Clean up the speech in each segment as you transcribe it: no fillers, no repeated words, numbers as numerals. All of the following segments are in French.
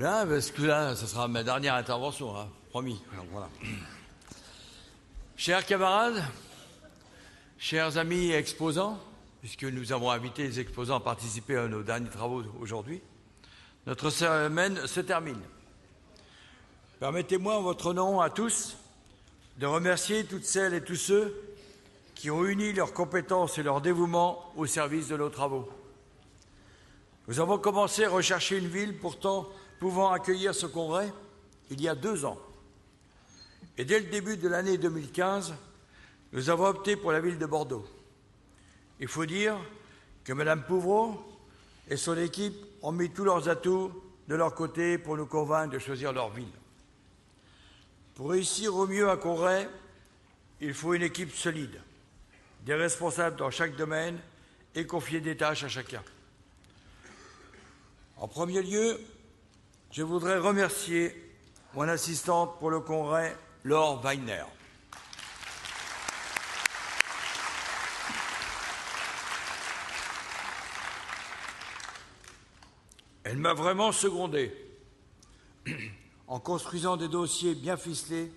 Bien, parce que là, ce sera ma dernière intervention, hein, promis. Alors, voilà. Chers camarades, chers amis exposants, puisque nous avons invité les exposants à participer à nos derniers travaux aujourd'hui, notre semaine se termine. Permettez-moi, en votre nom à tous, de remercier toutes celles et tous ceux qui ont uni leurs compétences et leur dévouement au service de nos travaux. Nous avons commencé à rechercher une ville pourtant pouvant accueillir ce congrès il y a 2 ans. Et dès le début de l'année 2015, nous avons opté pour la ville de Bordeaux. Il faut dire que Mme Pouvreau et son équipe ont mis tous leurs atouts de leur côté pour nous convaincre de choisir leur ville. Pour réussir au mieux un congrès, il faut une équipe solide, des responsables dans chaque domaine et confier des tâches à chacun. En premier lieu, je voudrais remercier mon assistante pour le congrès, Laure Weiner. Elle m'a vraiment secondé en construisant des dossiers bien ficelés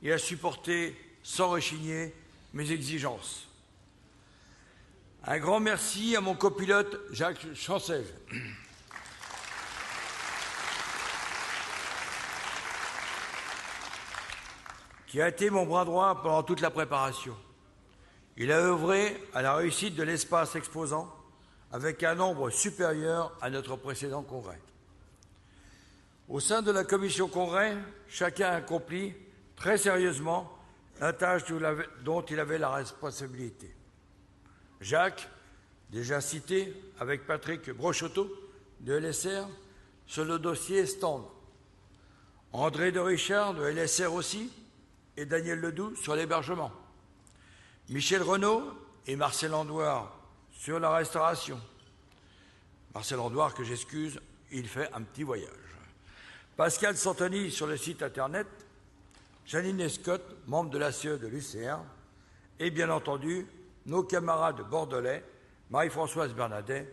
et a supporté sans rechigner mes exigences. Un grand merci à mon copilote Jacques Chancel, qui a été mon bras droit pendant toute la préparation. Il a œuvré à la réussite de l'espace exposant avec un nombre supérieur à notre précédent congrès. Au sein de la commission congrès, chacun a accompli très sérieusement la tâche dont il avait la responsabilité. Jacques, déjà cité, avec Patrick Brochotto de LSR, sur le dossier stand. André de Richard de LSR aussi, et Daniel Ledoux sur l'hébergement. Michel Renaud et Marcel Andoire sur la restauration. Marcel Andoire, que j'excuse, il fait un petit voyage. Pascal Santoni sur le site internet. Janine Escott, membre de l'ACE de l'UCR. Et bien entendu, nos camarades bordelais, Marie-Françoise Bernadet,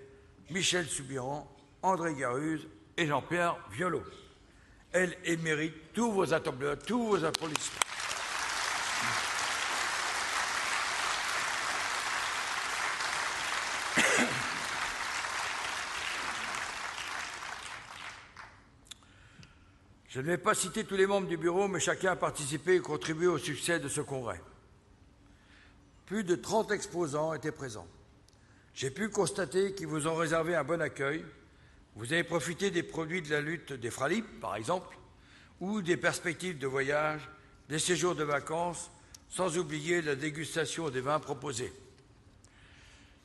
Michel Soubiran, André Garuse et Jean-Pierre Violot. Elle mérite tous vos applaudissements. Je ne vais pas citer tous les membres du bureau, mais chacun a participé et contribué au succès de ce congrès. Plus de 30 exposants étaient présents. J'ai pu constater qu'ils vous ont réservé un bon accueil. Vous avez profité des produits de la lutte des Fralip, par exemple, ou des perspectives de voyage, des séjours de vacances, sans oublier la dégustation des vins proposés.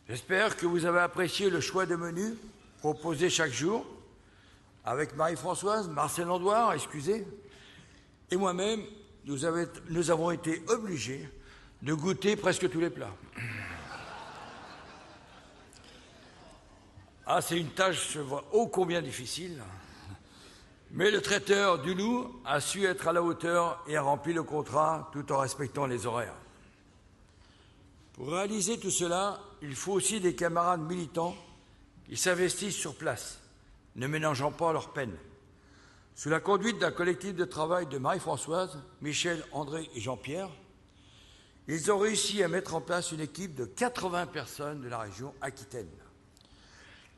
J'espère que vous avez apprécié le choix de menus proposés chaque jour, avec Marie-Françoise, Marcel Andoire, et moi-même, nous avons été obligés de goûter presque tous les plats. Ah, c'est une tâche ô combien difficile, mais le traiteur du loup a su être à la hauteur et a rempli le contrat tout en respectant les horaires. Pour réaliser tout cela, il faut aussi des camarades militants qui s'investissent sur place, ne mélangeant pas leurs peines. Sous la conduite d'un collectif de travail de Marie-Françoise, Michel, André et Jean-Pierre, ils ont réussi à mettre en place une équipe de 80 personnes de la région Aquitaine,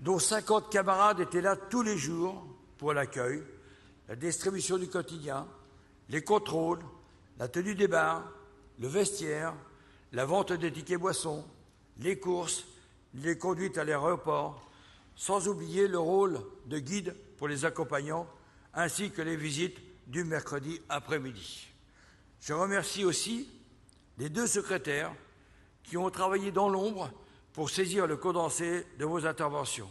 dont 50 camarades étaient là tous les jours pour l'accueil, la distribution du quotidien, les contrôles, la tenue des bars, le vestiaire, la vente des tickets boissons, les courses, les conduites à l'aéroport, sans oublier le rôle de guide pour les accompagnants, ainsi que les visites du mercredi après-midi. Je remercie aussi les 2 secrétaires qui ont travaillé dans l'ombre pour saisir le condensé de vos interventions.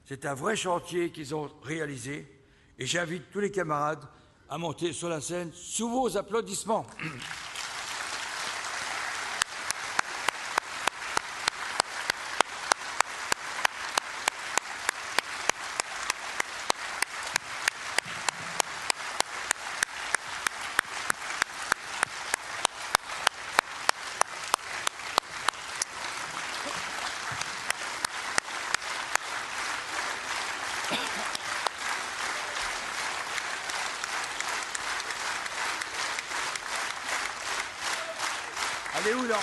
C'est un vrai chantier qu'ils ont réalisé et j'invite tous les camarades à monter sur la scène sous vos applaudissements. Allez où là?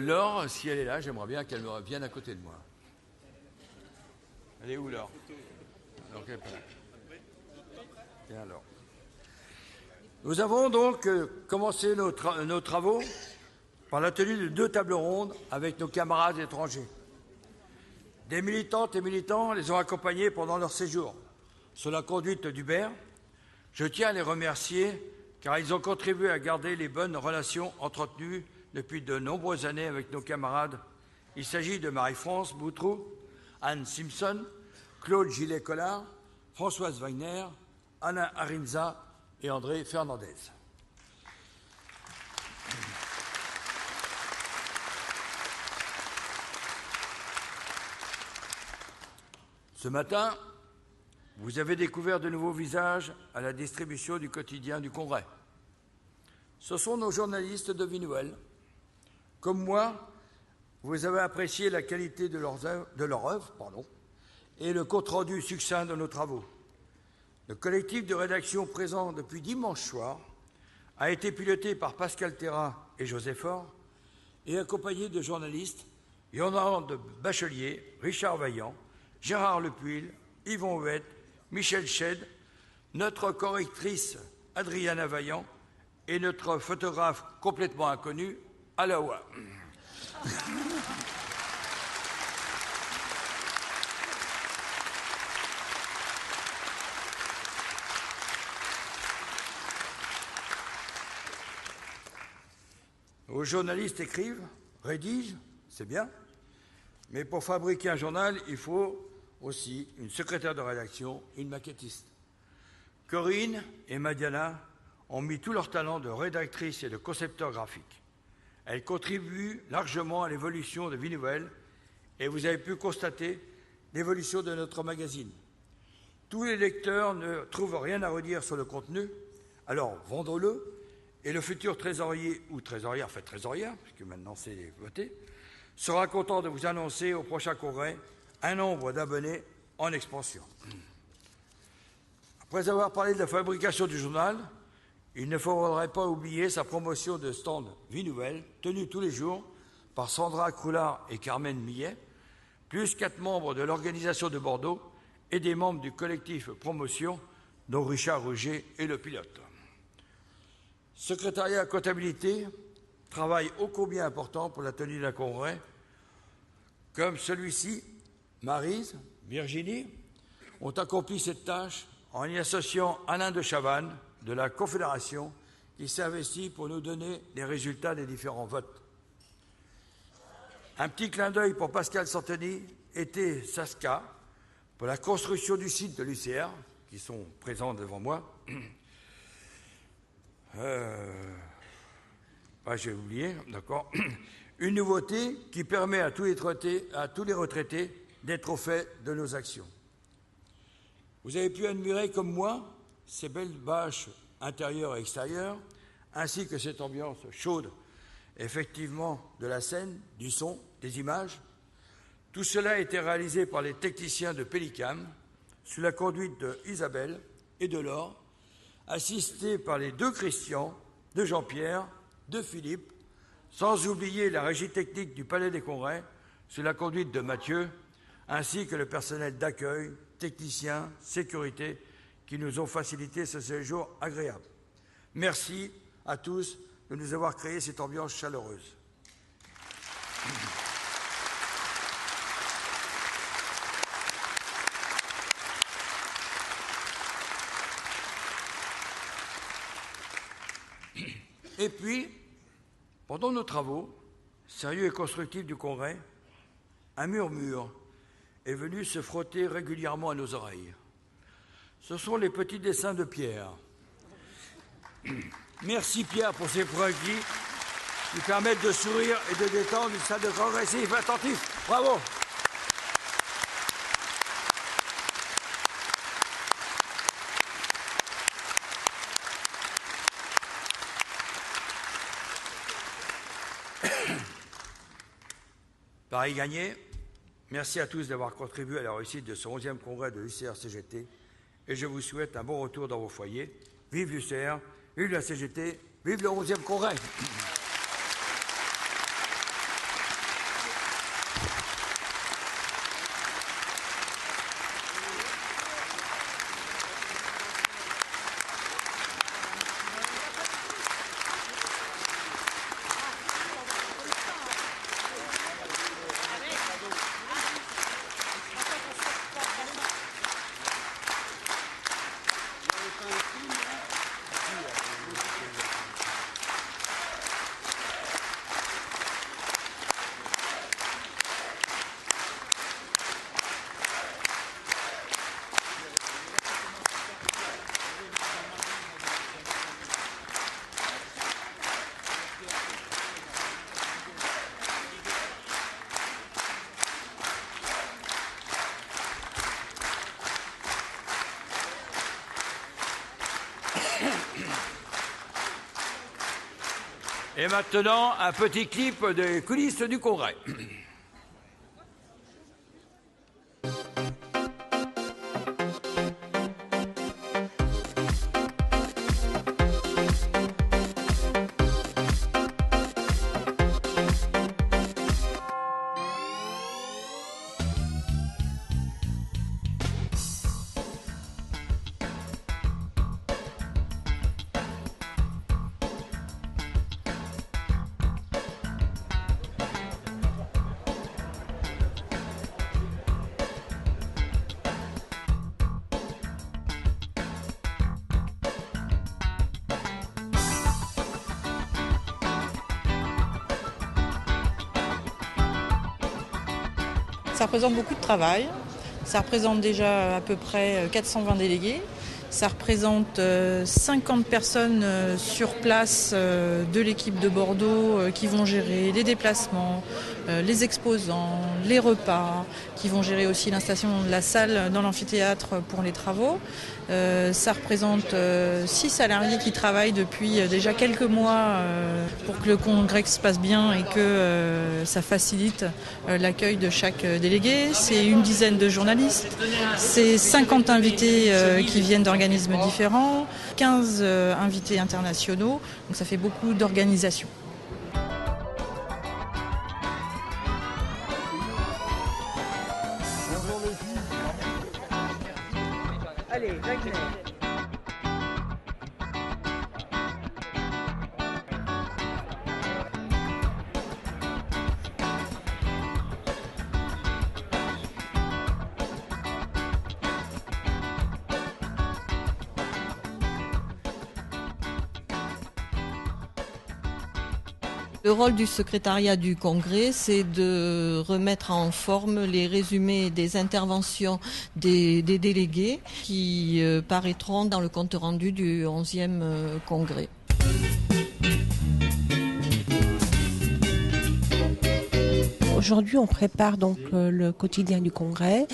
Laure, si elle est là, j'aimerais bien qu'elle me vienne à côté de moi. Elle est où, Laure? Alors, qu'elle est pas là. Bien, Laure. Nous avons donc commencé nos travaux par la tenue de 2 tables rondes avec nos camarades étrangers. Des militantes et militants les ont accompagnés pendant leur séjour. Sous la conduite d'Hubert, je tiens à les remercier car ils ont contribué à garder les bonnes relations entretenues depuis de nombreuses années avec nos camarades. Il s'agit de Marie-France Boutroux, Anne Simpson, Claude Gillet-Collard, Françoise Wagner, Anna Arinza et André Fernandez. Ce matin, vous avez découvert de nouveaux visages à la distribution du quotidien du Congrès. Ce sont nos journalistes de Vie-Nouvelle. Comme moi, vous avez apprécié la qualité de leur œuvre et le compte-rendu succinct de nos travaux. Le collectif de rédaction présent depuis dimanche soir a été piloté par Pascal Terra et José Faure et accompagné de journalistes Yolande Bachelier, Richard Vaillant, Gérard Lepuil, Yvon Huette, Michel Chède, notre correctrice Adriana Vaillant et notre photographe complètement inconnu, Alaoua. Aux journalistes écrivent, rédigent, c'est bien, mais pour fabriquer un journal, il faut aussi une secrétaire de rédaction, une maquettiste. Corinne et Madiana ont mis tout leur talent de rédactrice et de concepteur graphique. Elles contribuent largement à l'évolution de Vie-Nouvelle et vous avez pu constater l'évolution de notre magazine. Tous les lecteurs ne trouvent rien à redire sur le contenu, alors vendons-le et le futur trésorier ou trésorière, puisque maintenant c'est voté, sera content de vous annoncer au prochain congrès un nombre d'abonnés en expansion. Après avoir parlé de la fabrication du journal, il ne faudrait pas oublier sa promotion de stand Vie-Nouvelle, tenue tous les jours par Sandra Croulard et Carmen Millet, plus 4 membres de l'organisation de Bordeaux et des membres du collectif Promotion, dont Richard Rouget est le pilote. Secrétariat comptabilité, travail ô combien important pour la tenue d'un congrès. Comme celui-ci, Maryse, Virginie ont accompli cette tâche en y associant Alain de Chavannes, de la Confédération, qui s'est investi pour nous donner les résultats des différents votes. Un petit clin d'œil pour Pascal Santoni et Saska pour la construction du site de l'UCR, qui sont présents devant moi. J'ai oublié, d'accord. Une nouveauté qui permet à tous les retraités d'être au fait de nos actions. Vous avez pu admirer, comme moi, ces belles bâches intérieures et extérieures, ainsi que cette ambiance chaude, effectivement, de la scène, du son, des images. Tout cela a été réalisé par les techniciens de Pélicam, sous la conduite d'Isabelle et de Laure, assistés par les 2 Christian, de Jean-Pierre, de Philippe, sans oublier la régie technique du Palais des Congrès, sous la conduite de Mathieu, ainsi que le personnel d'accueil, techniciens, sécurité, qui nous ont facilité ce séjour agréable. Merci à tous de nous avoir créé cette ambiance chaleureuse. Et puis, pendant nos travaux, sérieux et constructifs du Congrès, un murmure est venu se frotter régulièrement à nos oreilles. Ce sont les petits dessins de Pierre. Merci Pierre pour ces poésies qui permettent de sourire et de détendre une salle de congrès attentif. Bravo. Paris gagné. Merci à tous d'avoir contribué à la réussite de ce 11e congrès de l'UCR-CGT et je vous souhaite un bon retour dans vos foyers. Vive l'UCR, vive la CGT, vive le 11e congrès. Et maintenant, un petit clip des coulisses du congrès. Ça représente beaucoup de travail. Ça représente déjà à peu près 420 délégués. Ça représente 50 personnes sur place de l'équipe de Bordeaux qui vont gérer les déplacements, les exposants, les repas, qui vont gérer aussi l'installation de la salle dans l'amphithéâtre pour les travaux. Ça représente 6 salariés qui travaillent depuis déjà quelques mois pour que le congrès se passe bien et que ça facilite l'accueil de chaque délégué. C'est une dizaine de journalistes, c'est 50 invités qui viennent d'organismes différents, 15 invités internationaux, donc ça fait beaucoup d'organisation. Allez, Wagner. Le rôle du secrétariat du Congrès, c'est de remettre en forme les résumés des interventions des délégués qui paraîtront dans le compte rendu du 11e Congrès. Aujourd'hui, on prépare donc le quotidien du Congrès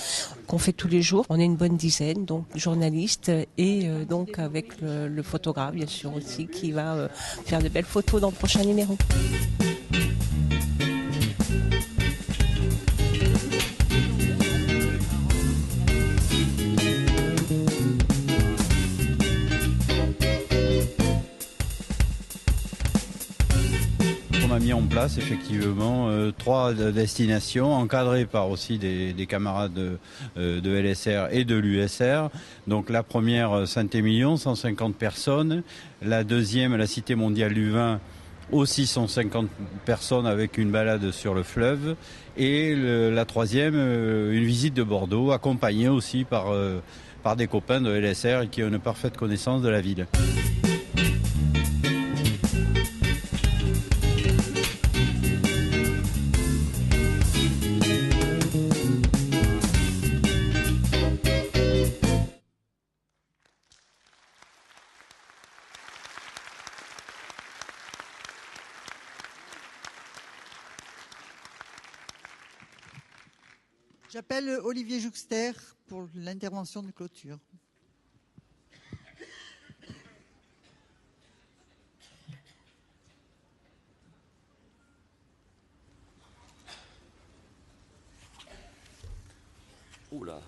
qu'on fait tous les jours. On est une bonne dizaine, donc journalistes et donc avec le photographe bien sûr aussi qui va faire de belles photos dans le prochain numéro. On a mis en place effectivement 3 destinations encadrées par aussi des camarades de LSR et de l'USR. Donc la première Saint-Émilion, 150 personnes. La deuxième, la Cité mondiale du vin, aussi 150 personnes avec une balade sur le fleuve. Et la troisième, une visite de Bordeaux, accompagnée aussi par des copains de LSR qui ont une parfaite connaissance de la ville. J'appelle Olivier Jouxter pour l'intervention de clôture. Oula.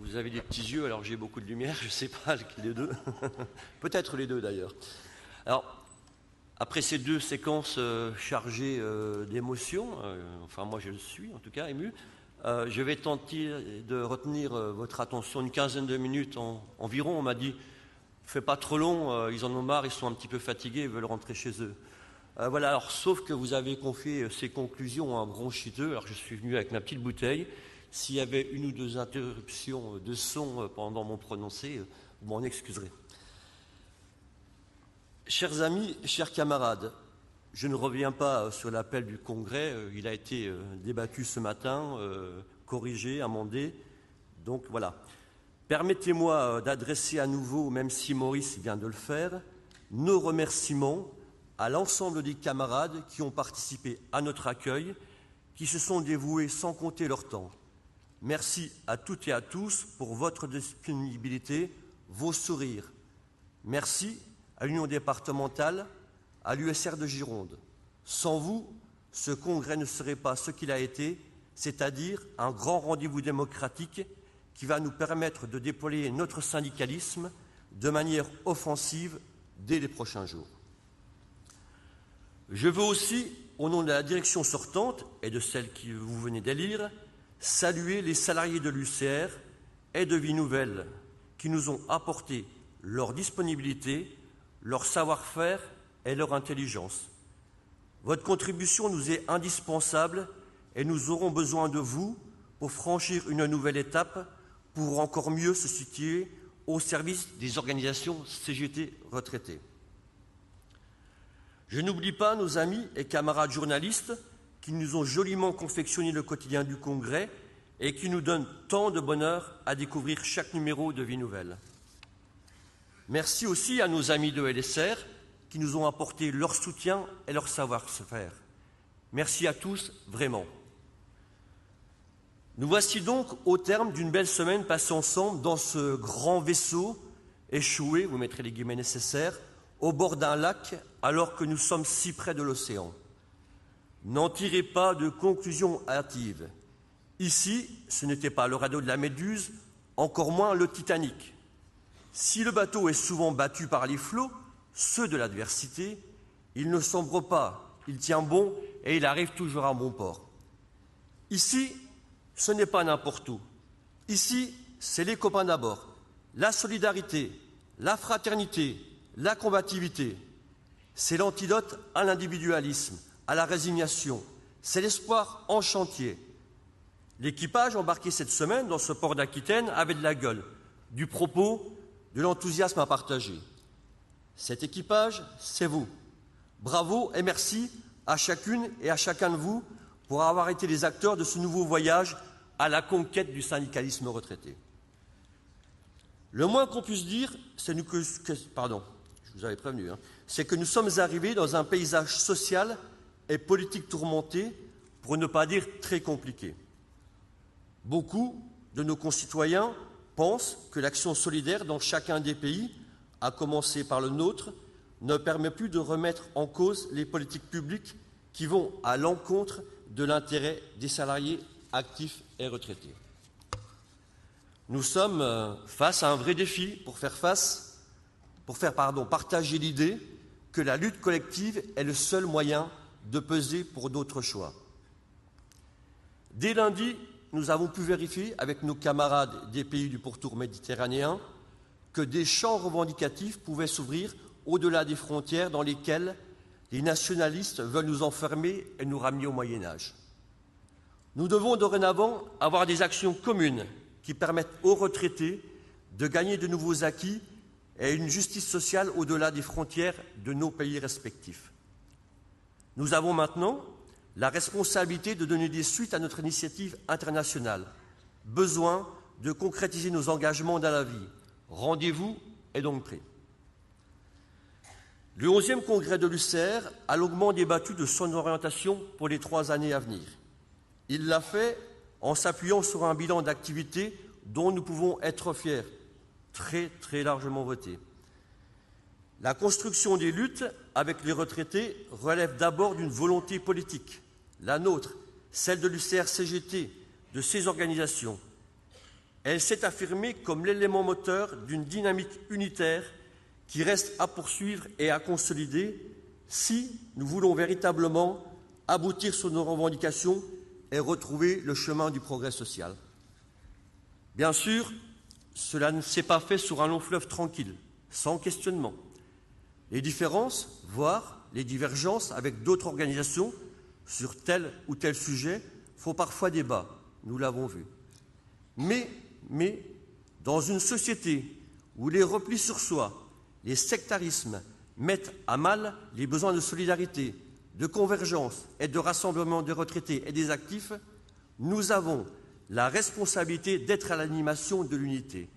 Vous avez des petits yeux, alors j'ai beaucoup de lumière, je ne sais pas lequel des deux. Peut-être les deux d'ailleurs. Alors, après ces deux séquences chargées d'émotions, enfin moi je le suis en tout cas ému, je vais tenter de retenir votre attention une quinzaine de minutes environ. On m'a dit, fais pas trop long, ils en ont marre, ils sont un petit peu fatigués, ils veulent rentrer chez eux. Voilà, alors sauf que vous avez confié ces conclusions à un bronchiteux, alors je suis venu avec ma petite bouteille. S'il y avait une ou deux interruptions de son pendant mon prononcé, vous m'en excuserez. Chers amis, chers camarades, je ne reviens pas sur l'appel du Congrès, il a été débattu ce matin, corrigé, amendé, donc voilà. Permettez-moi d'adresser à nouveau, même si Maurice vient de le faire, nos remerciements à l'ensemble des camarades qui ont participé à notre accueil, qui se sont dévoués sans compter leur temps. Merci à toutes et à tous pour votre disponibilité, vos sourires. Merci à l'Union départementale, à l'USR de Gironde. Sans vous, ce congrès ne serait pas ce qu'il a été, c'est-à-dire un grand rendez-vous démocratique qui va nous permettre de déployer notre syndicalisme de manière offensive dès les prochains jours. Je veux aussi, au nom de la direction sortante et de celle que vous venez d'élire, saluer les salariés de l'UCR et de Vie Nouvelle qui nous ont apporté leur disponibilité, leur savoir-faire et leur intelligence. Votre contribution nous est indispensable et nous aurons besoin de vous pour franchir une nouvelle étape, pour encore mieux se situer au service des organisations CGT retraités. Je n'oublie pas nos amis et camarades journalistes qui nous ont joliment confectionné le quotidien du Congrès et qui nous donnent tant de bonheur à découvrir chaque numéro de Vie Nouvelle. Merci aussi à nos amis de LSR qui nous ont apporté leur soutien et leur savoir-faire. Merci à tous, vraiment. Nous voici donc au terme d'une belle semaine passée ensemble dans ce grand vaisseau échoué, vous mettrez les guillemets nécessaires, au bord d'un lac alors que nous sommes si près de l'océan. N'en tirez pas de conclusions hâtives. Ici, ce n'était pas le radeau de la Méduse, encore moins le Titanic. Si le bateau est souvent battu par les flots, ceux de l'adversité, il ne sombre pas, il tient bon et il arrive toujours à bon port. Ici, ce n'est pas n'importe où. Ici, c'est les copains d'abord, la solidarité, la fraternité, la combativité. C'est l'antidote à l'individualisme, à la résignation. C'est l'espoir en chantier. L'équipage embarqué cette semaine dans ce port d'Aquitaine avait de la gueule, du propos, de l'enthousiasme à partager. Cet équipage, c'est vous. Bravo et merci à chacune et à chacun de vous pour avoir été les acteurs de ce nouveau voyage à la conquête du syndicalisme retraité. Le moins qu'on puisse dire, c'est que nous sommes arrivés dans un paysage social et politique tourmenté, pour ne pas dire très compliqué. Beaucoup de nos concitoyens pensent que l'action solidaire dans chacun des pays, à commencer par le nôtre, ne permet plus de remettre en cause les politiques publiques qui vont à l'encontre de l'intérêt des salariés actifs et retraités. Nous sommes face à un vrai défi pour faire partager l'idée que la lutte collective est le seul moyen de peser pour d'autres choix. Dès lundi, nous avons pu vérifier avec nos camarades des pays du pourtour méditerranéen que des champs revendicatifs pouvaient s'ouvrir au-delà des frontières dans lesquelles les nationalistes veulent nous enfermer et nous ramener au Moyen-Âge. Nous devons dorénavant avoir des actions communes qui permettent aux retraités de gagner de nouveaux acquis et une justice sociale au-delà des frontières de nos pays respectifs. Nous avons maintenant la responsabilité de donner des suites à notre initiative internationale. Besoin de concrétiser nos engagements dans la vie. Rendez-vous est donc pris. Le 11e congrès de l'UCR a longuement débattu de son orientation pour les 3 années à venir. Il l'a fait en s'appuyant sur un bilan d'activité dont nous pouvons être fiers, très très largement voté. La construction des luttes avec les retraités relève d'abord d'une volonté politique, la nôtre, celle de l'UCR-CGT, de ses organisations. Elle s'est affirmée comme l'élément moteur d'une dynamique unitaire qui reste à poursuivre et à consolider si nous voulons véritablement aboutir sur nos revendications et retrouver le chemin du progrès social. Bien sûr, cela ne s'est pas fait sur un long fleuve tranquille, sans questionnement. Les différences, voire les divergences avec d'autres organisations sur tel ou tel sujet font parfois débat, nous l'avons vu. Mais, dans une société où les replis sur soi, les sectarismes mettent à mal les besoins de solidarité, de convergence et de rassemblement des retraités et des actifs, nous avons la responsabilité d'être à l'animation de l'unité.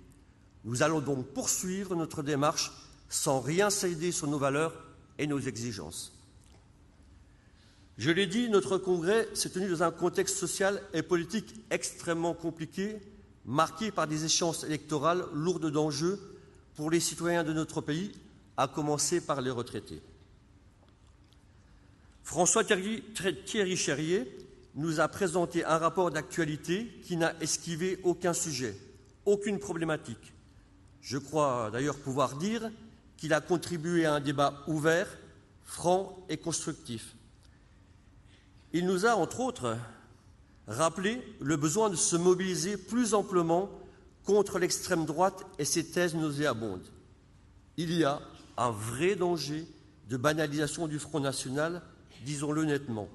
Nous allons donc poursuivre notre démarche sans rien céder sur nos valeurs et nos exigences. Je l'ai dit, notre congrès s'est tenu dans un contexte social et politique extrêmement compliqué, marqué par des échéances électorales lourdes d'enjeux pour les citoyens de notre pays, à commencer par les retraités. François Thierry Cherrier nous a présenté un rapport d'actualité qui n'a esquivé aucun sujet, aucune problématique. Je crois d'ailleurs pouvoir dire qu'il a contribué à un débat ouvert, franc et constructif. Il nous a, entre autres, rappelé le besoin de se mobiliser plus amplement contre l'extrême droite et ses thèses nauséabondes. Il y a un vrai danger de banalisation du Front National, disons-le nettement.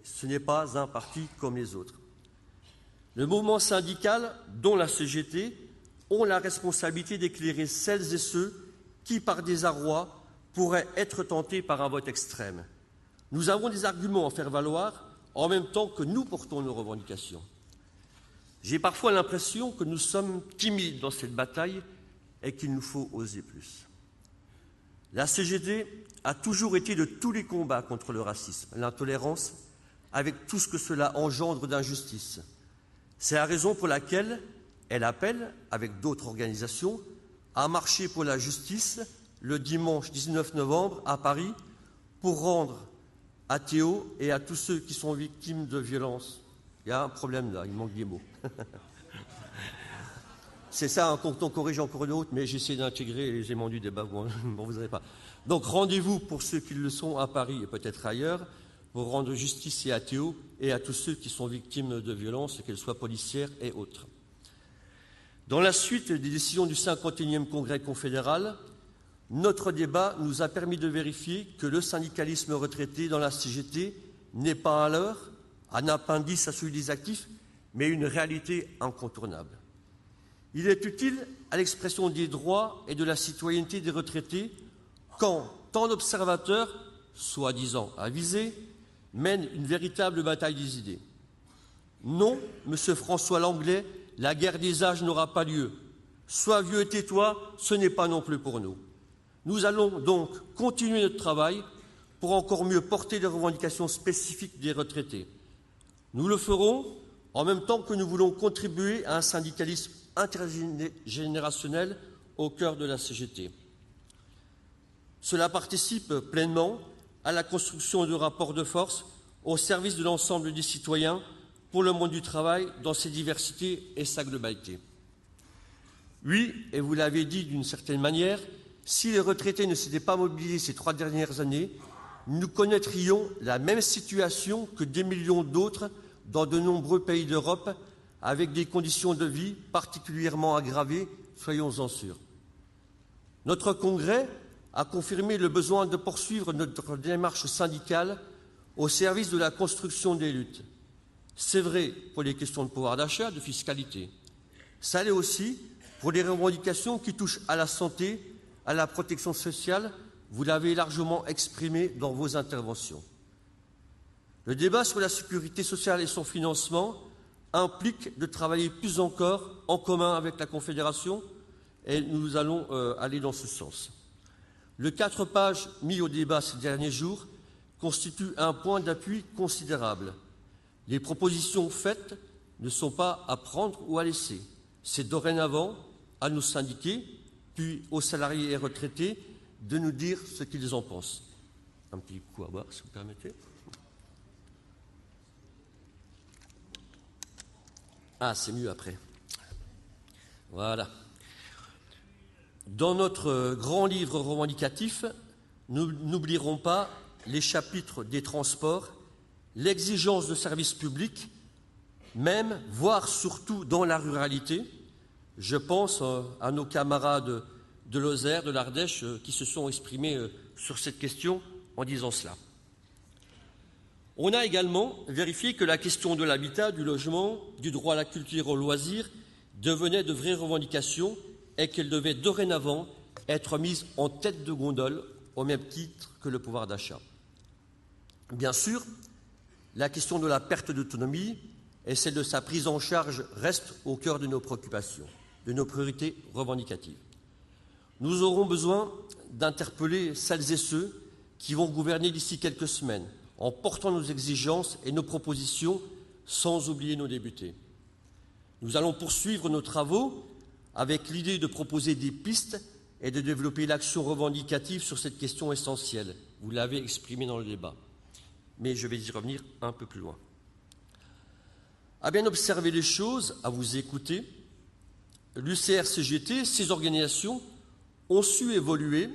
Ce n'est pas un parti comme les autres. Le mouvement syndical, dont la CGT, ont la responsabilité d'éclairer celles et ceux qui, par désarroi, pourraient être tentés par un vote extrême. Nous avons des arguments à faire valoir en même temps que nous portons nos revendications. J'ai parfois l'impression que nous sommes timides dans cette bataille et qu'il nous faut oser plus. La CGT a toujours été de tous les combats contre le racisme, l'intolérance, avec tout ce que cela engendre d'injustice. C'est la raison pour laquelle elle appelle, avec d'autres organisations, à marcher pour la justice le dimanche 19 novembre à Paris pour rendre à Théo et à tous ceux qui sont victimes de violences. Il y a un problème là, il manque des mots. C'est ça, quand on corrige encore une autre, mais j'essaie d'intégrer les éléments du débat, bon, vous n'avez pas. Donc rendez-vous pour ceux qui le sont à Paris et peut-être ailleurs, pour rendre justice à Théo et à tous ceux qui sont victimes de violences, qu'elles soient policières et autres. Dans la suite des décisions du 51e Congrès confédéral, notre débat nous a permis de vérifier que le syndicalisme retraité dans la CGT n'est pas un leurre, un appendice à celui des actifs, mais une réalité incontournable. Il est utile à l'expression des droits et de la citoyenneté des retraités quand tant d'observateurs, soi-disant avisés, mènent une véritable bataille des idées. Non, monsieur François Langlais, la guerre des âges n'aura pas lieu. Sois vieux et tais-toi, ce n'est pas non plus pour nous. Nous allons donc continuer notre travail pour encore mieux porter les revendications spécifiques des retraités. Nous le ferons en même temps que nous voulons contribuer à un syndicalisme intergénérationnel au cœur de la CGT. Cela participe pleinement à la construction de rapports de force au service de l'ensemble des citoyens pour le monde du travail dans ses diversités et sa globalité. Oui, et vous l'avez dit d'une certaine manière, si les retraités ne s'étaient pas mobilisés ces 3 dernières années, nous connaîtrions la même situation que des millions d'autres dans de nombreux pays d'Europe, avec des conditions de vie particulièrement aggravées, soyons-en sûrs. Notre Congrès a confirmé le besoin de poursuivre notre démarche syndicale au service de la construction des luttes. C'est vrai pour les questions de pouvoir d'achat, de fiscalité. Ça l'est aussi pour les revendications qui touchent à la santé, à la protection sociale. Vous l'avez largement exprimé dans vos interventions. Le débat sur la sécurité sociale et son financement implique de travailler plus encore en commun avec la Confédération et nous allons aller dans ce sens. Le 4 pages mis au débat ces derniers jours constitue un point d'appui considérable. Les propositions faites ne sont pas à prendre ou à laisser. C'est dorénavant à nos syndiqués, puis aux salariés et retraités, de nous dire ce qu'ils en pensent. Un petit coup à boire, si vous permettez. Ah, c'est mieux après. Voilà. Dans notre grand livre revendicatif, nous n'oublierons pas les chapitres des transports, l'exigence de services publics, même, voire surtout dans la ruralité. Je pense à nos camarades de Lozère, de l'Ardèche, qui se sont exprimés sur cette question en disant cela. On a également vérifié que la question de l'habitat, du logement, du droit à la culture et au loisir devenait de vraies revendications et qu'elle devait dorénavant être mise en tête de gondole au même titre que le pouvoir d'achat. Bien sûr, la question de la perte d'autonomie et celle de sa prise en charge restent au cœur de nos préoccupations, de nos priorités revendicatives. Nous aurons besoin d'interpeller celles et ceux qui vont gouverner d'ici quelques semaines en portant nos exigences et nos propositions sans oublier nos députés. Nous allons poursuivre nos travaux avec l'idée de proposer des pistes et de développer l'action revendicative sur cette question essentielle. Vous l'avez exprimé dans le débat, mais je vais y revenir un peu plus loin. À bien observer les choses, à vous écouter, l'UCR-CGT, ces organisations ont su évoluer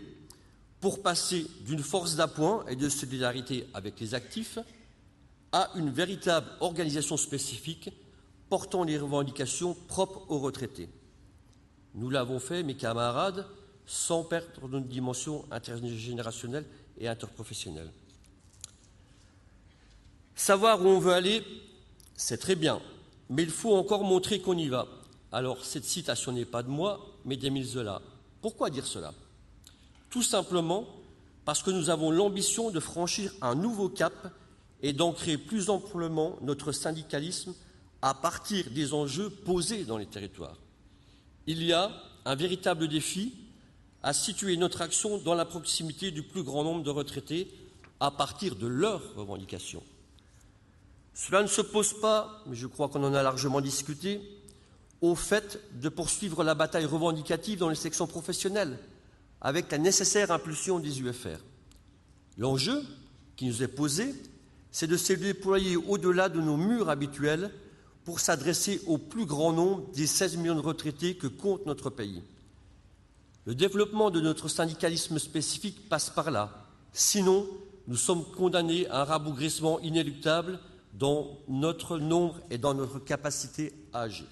pour passer d'une force d'appoint et de solidarité avec les actifs à une véritable organisation spécifique portant les revendications propres aux retraités. Nous l'avons fait, mes camarades, sans perdre notre dimension intergénérationnelle et interprofessionnelle. Savoir où on veut aller, c'est très bien, mais il faut encore montrer qu'on y va. Alors, cette citation n'est pas de moi, mais d'Émile Zola. Pourquoi dire cela ? Tout simplement parce que nous avons l'ambition de franchir un nouveau cap et d'ancrer plus amplement notre syndicalisme à partir des enjeux posés dans les territoires. Il y a un véritable défi à situer notre action dans la proximité du plus grand nombre de retraités à partir de leurs revendications. Cela ne s'oppose pas, mais je crois qu'on en a largement discuté, au fait de poursuivre la bataille revendicative dans les sections professionnelles, avec la nécessaire impulsion des UFR. L'enjeu qui nous est posé, c'est de se déployer au-delà de nos murs habituels pour s'adresser au plus grand nombre des 16 millions de retraités que compte notre pays. Le développement de notre syndicalisme spécifique passe par là. Sinon, nous sommes condamnés à un rabougrissement inéluctable dans notre nombre et dans notre capacité à agir.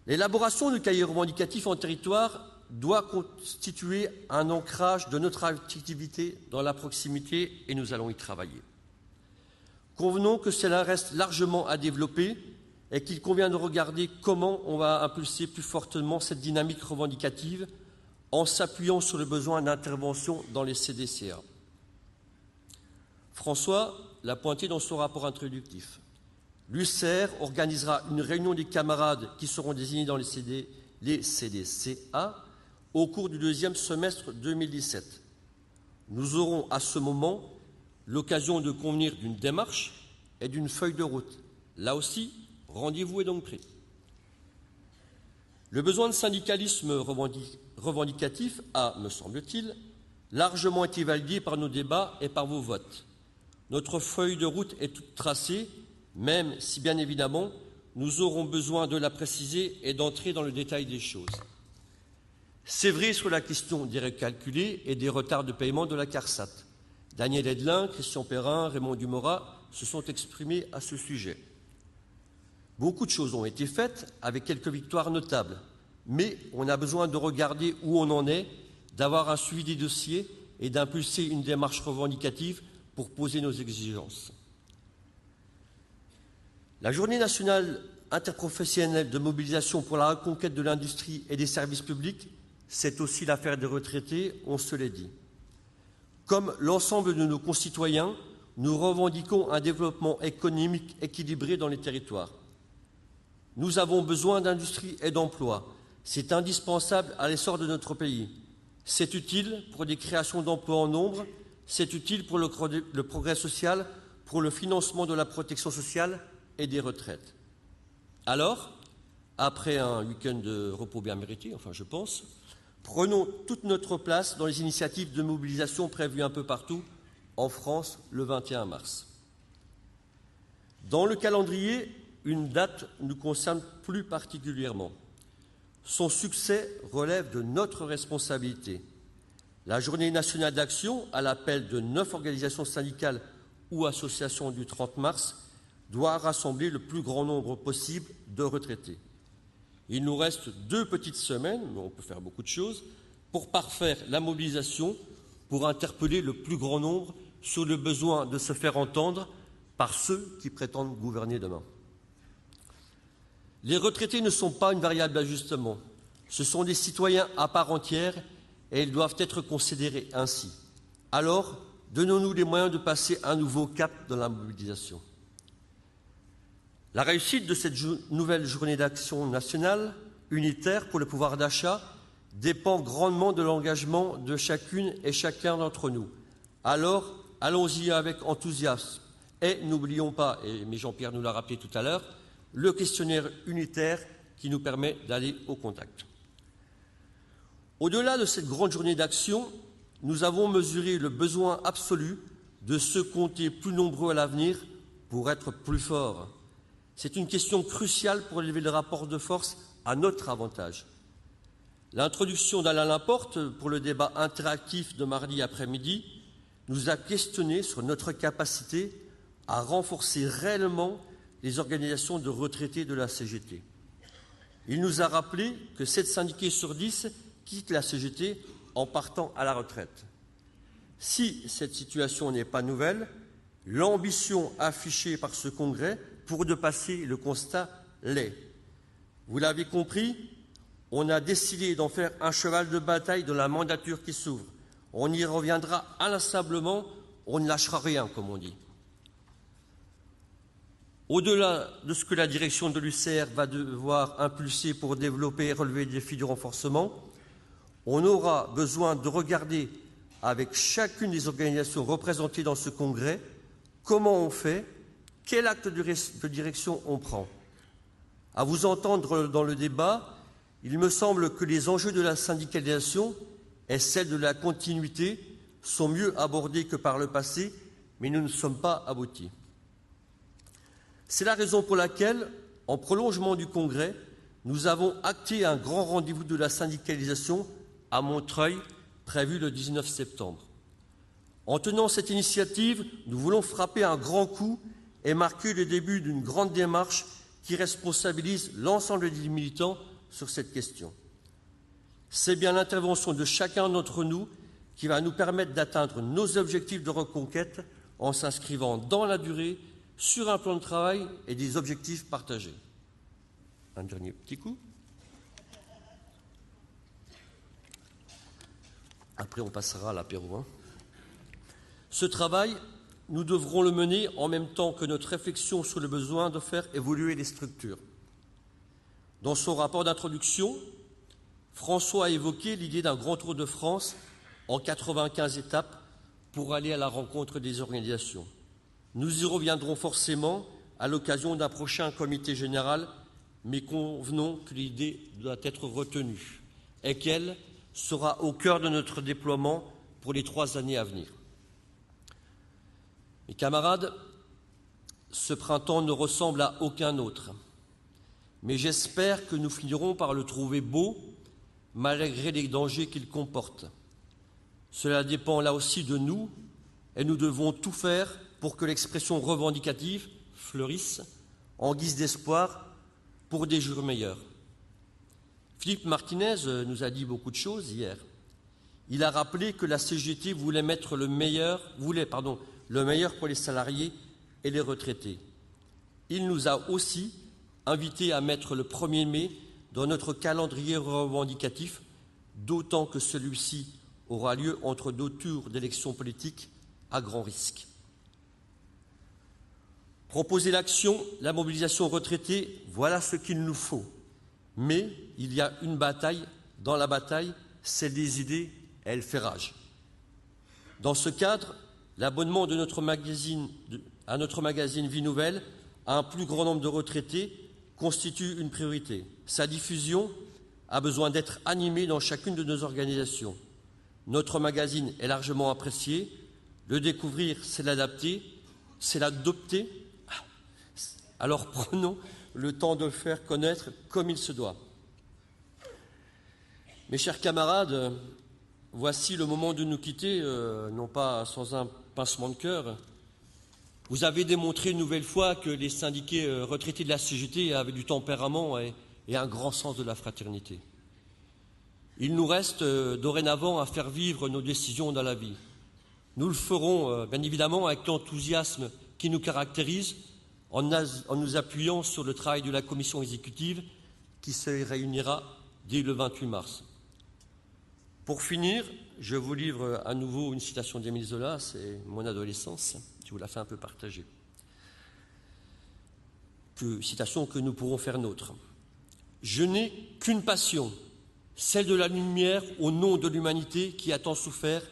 L'élaboration de cahiers revendicatifs en territoire doit constituer un ancrage de notre activité dans la proximité et nous allons y travailler. Convenons que cela reste largement à développer et qu'il convient de regarder comment on va impulser plus fortement cette dynamique revendicative en s'appuyant sur le besoin d'intervention dans les CDCA. François l'a pointé dans son rapport introductif. L'UCR organisera une réunion des camarades qui seront désignés dans les CDCA au cours du deuxième semestre 2017. Nous aurons à ce moment l'occasion de convenir d'une démarche et d'une feuille de route. Là aussi, rendez-vous est donc pris. Le besoin de syndicalisme revendicatif a, me semble-t-il, largement été validé par nos débats et par vos votes. Notre feuille de route est toute tracée, même si, bien évidemment, nous aurons besoin de la préciser et d'entrer dans le détail des choses. C'est vrai sur la question des recalculés et des retards de paiement de la CARSAT. Daniel Edelin, Christian Perrin, Raymond Dumora se sont exprimés à ce sujet. Beaucoup de choses ont été faites, avec quelques victoires notables, mais on a besoin de regarder où on en est, d'avoir un suivi des dossiers et d'impulser une démarche revendicative pour poser nos exigences. La Journée nationale interprofessionnelle de mobilisation pour la reconquête de l'industrie et des services publics, c'est aussi l'affaire des retraités, on se l'est dit. Comme l'ensemble de nos concitoyens, nous revendiquons un développement économique équilibré dans les territoires. Nous avons besoin d'industrie et d'emplois. C'est indispensable à l'essor de notre pays. C'est utile pour des créations d'emplois en nombre, c'est utile pour le progrès social, pour le financement de la protection sociale et des retraites. Alors, après un week-end de repos bien mérité, enfin je pense, prenons toute notre place dans les initiatives de mobilisation prévues un peu partout en France le 21 mars. Dans le calendrier, une date nous concerne plus particulièrement. Son succès relève de notre responsabilité. La Journée nationale d'action, à l'appel de 9 organisations syndicales ou associations du 30 mars, doit rassembler le plus grand nombre possible de retraités. Il nous reste 2 petites semaines, mais on peut faire beaucoup de choses, pour parfaire la mobilisation, pour interpeller le plus grand nombre sur le besoin de se faire entendre par ceux qui prétendent gouverner demain. Les retraités ne sont pas une variable d'ajustement. Ce sont des citoyens à part entière et ils doivent être considérés ainsi. Alors, donnons-nous les moyens de passer un nouveau cap dans la mobilisation. La réussite de cette nouvelle journée d'action nationale, unitaire pour le pouvoir d'achat, dépend grandement de l'engagement de chacune et chacun d'entre nous. Alors, allons-y avec enthousiasme. Et n'oublions pas, mais Jean-Pierre nous l'a rappelé tout à l'heure, le questionnaire unitaire qui nous permet d'aller au contact. Au-delà de cette grande journée d'action, nous avons mesuré le besoin absolu de se compter plus nombreux à l'avenir pour être plus forts. C'est une question cruciale pour élever le rapport de force à notre avantage. L'introduction d'Alain Laporte pour le débat interactif de mardi après-midi nous a questionné sur notre capacité à renforcer réellement les organisations de retraités de la CGT. Il nous a rappelé que 7 syndiqués sur 10 quittent la CGT en partant à la retraite. Si cette situation n'est pas nouvelle, l'ambition affichée par ce congrès pour dépasser le constat l'est. Vous l'avez compris, on a décidé d'en faire un cheval de bataille de la mandature qui s'ouvre. On y reviendra inlassablement, on ne lâchera rien, comme on dit. Au-delà de ce que la direction de l'UCR va devoir impulser pour développer et relever les défis du renforcement, on aura besoin de regarder avec chacune des organisations représentées dans ce congrès comment on fait, quel acte de direction on prend. À vous entendre dans le débat, il me semble que les enjeux de la syndicalisation et celles de la continuité sont mieux abordés que par le passé, mais nous ne sommes pas aboutis. C'est la raison pour laquelle, en prolongement du Congrès, nous avons acté un grand rendez-vous de la syndicalisation à Montreuil, prévu le 19 septembre. En tenant cette initiative, nous voulons frapper un grand coup et marquer le début d'une grande démarche qui responsabilise l'ensemble des militants sur cette question. C'est bien l'intervention de chacun d'entre nous qui va nous permettre d'atteindre nos objectifs de reconquête en s'inscrivant dans la durée sur un plan de travail et des objectifs partagés. Un dernier petit coup. Après, on passera à l'apéro. Ce travail, nous devrons le mener en même temps que notre réflexion sur le besoin de faire évoluer les structures. Dans son rapport d'introduction, François a évoqué l'idée d'un grand tour de France en 95 étapes pour aller à la rencontre des organisations. Nous y reviendrons forcément à l'occasion d'un prochain comité général, mais convenons que l'idée doit être retenue et qu'elle sera au cœur de notre déploiement pour les 3 années à venir. Mes camarades, ce printemps ne ressemble à aucun autre, mais j'espère que nous finirons par le trouver beau, malgré les dangers qu'il comporte. Cela dépend là aussi de nous, et nous devons tout faire pour que l'expression revendicative fleurisse en guise d'espoir pour des jours meilleurs. Philippe Martinez nous a dit beaucoup de choses hier. Il a rappelé que la CGT voulait mettre le meilleur pour les salariés et les retraités. Il nous a aussi invités à mettre le 1er mai dans notre calendrier revendicatif, d'autant que celui-ci aura lieu entre 2 tours d'élections politiques à grand risque. Proposer l'action, la mobilisation retraitée, voilà ce qu'il nous faut. Mais il y a une bataille, dans la bataille, celle des idées, elle fait rage. Dans ce cadre, l'abonnement de notre magazine à notre magazine Vie Nouvelle, à un plus grand nombre de retraités, constitue une priorité. Sa diffusion a besoin d'être animée dans chacune de nos organisations. Notre magazine est largement apprécié. Le découvrir, c'est l'adapter, c'est l'adopter. Alors prenons le temps de le faire connaître comme il se doit. Mes chers camarades, voici le moment de nous quitter, non pas sans un pincement de cœur. Vous avez démontré une nouvelle fois que les syndiqués retraités de la CGT avaient du tempérament et un grand sens de la fraternité. Il nous reste dorénavant à faire vivre nos décisions dans la vie. Nous le ferons bien évidemment avec l'enthousiasme qui nous caractérise, en nous appuyant sur le travail de la commission exécutive qui se réunira dès le 28 mars. Pour finir, je vous livre à nouveau une citation d'Émile Zola, c'est mon adolescence, je vous la fais un peu partager. Citation que nous pourrons faire nôtre. « Je n'ai qu'une passion, celle de la lumière au nom de l'humanité qui a tant souffert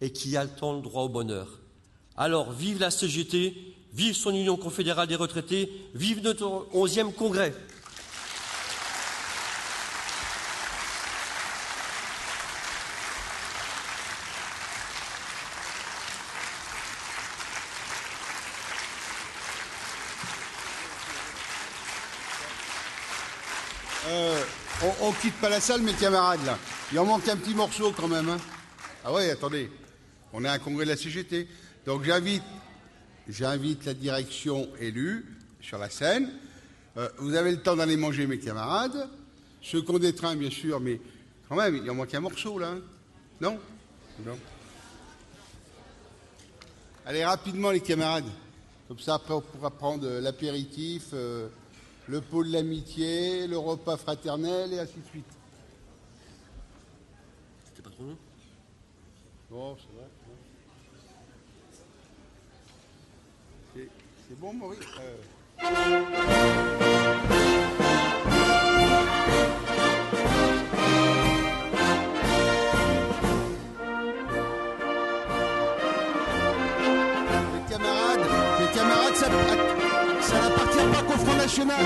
et qui a tant le droit au bonheur. Alors, vive la CGT, vive son Union confédérale des retraités, vive notre 11e congrès !» On quitte pas la salle, mes camarades, là. Il en manque un petit morceau, quand même. Hein. Ah ouais, attendez. On a un congrès de la CGT. Donc, j'invite la direction élue sur la scène. Vous avez le temps d'aller manger, mes camarades. Ceux qui ont des trains, bien sûr, mais quand même, il en manque un morceau, là. Hein. Non? Non. Allez, rapidement, les camarades. Comme ça, après, on pourra prendre l'apéritif... le pot de l'amitié, le repas fraternel, et ainsi de suite. C'était pas trop long? Bon, c'est vrai. C'est bon, Maurice Les camarades, ça n'appartient pas qu'au Front National.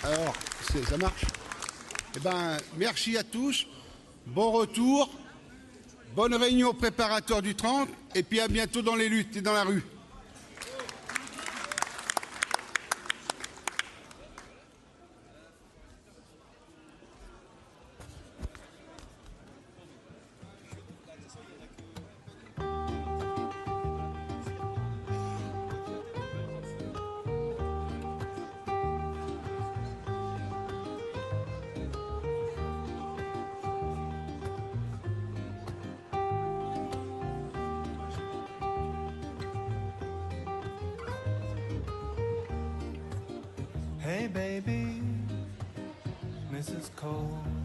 Alors, ça marche. Eh bien, merci à tous. Bon retour. Bonne réunion préparatoire du 30. Et puis à bientôt dans les luttes et dans la rue. Hey baby, Mrs. Cole.